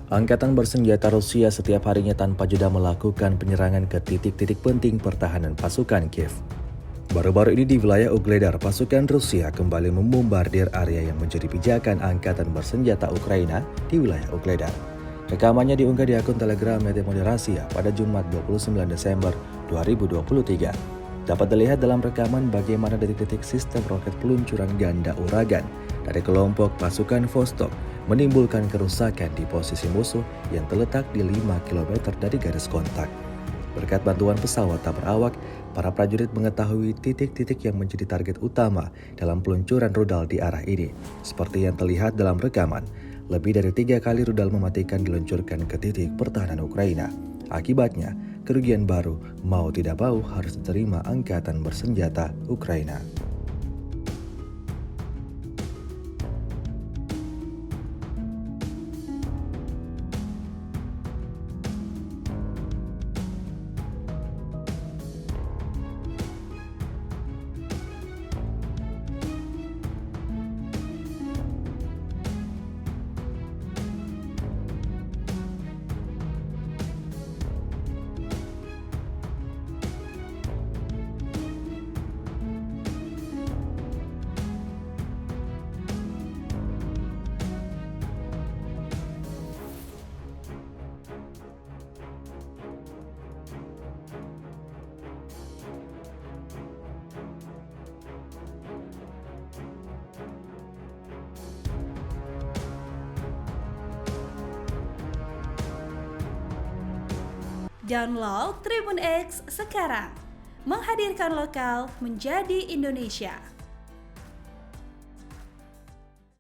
Angkatan bersenjata Rusia setiap harinya tanpa jeda melakukan penyerangan ke titik-titik penting pertahanan pasukan Kiev. Baru-baru ini di wilayah Ugledar, pasukan Rusia kembali membombardir area yang menjadi pijakan Angkatan bersenjata Ukraina di wilayah Ugledar. Rekamannya diunggah di akun Telegram Media Rasia pada Jumat 29 Desember 2023. Dapat dilihat dalam rekaman bagaimana detik-detik sistem roket peluncuran ganda uragan dari kelompok pasukan Vostok menimbulkan kerusakan di posisi musuh yang terletak di 5 km dari garis kontak. Berkat bantuan pesawat tak berawak, para prajurit mengetahui titik-titik yang menjadi target utama dalam peluncuran rudal di arah ini. Seperti yang terlihat dalam rekaman, lebih dari 3 kali rudal mematikan diluncurkan ke titik pertahanan Ukraina. Akibatnya, kerugian baru mau tidak mau harus diterima Angkatan bersenjata Ukraina. Download Tribun X sekarang, menghadirkan lokal menjadi Indonesia.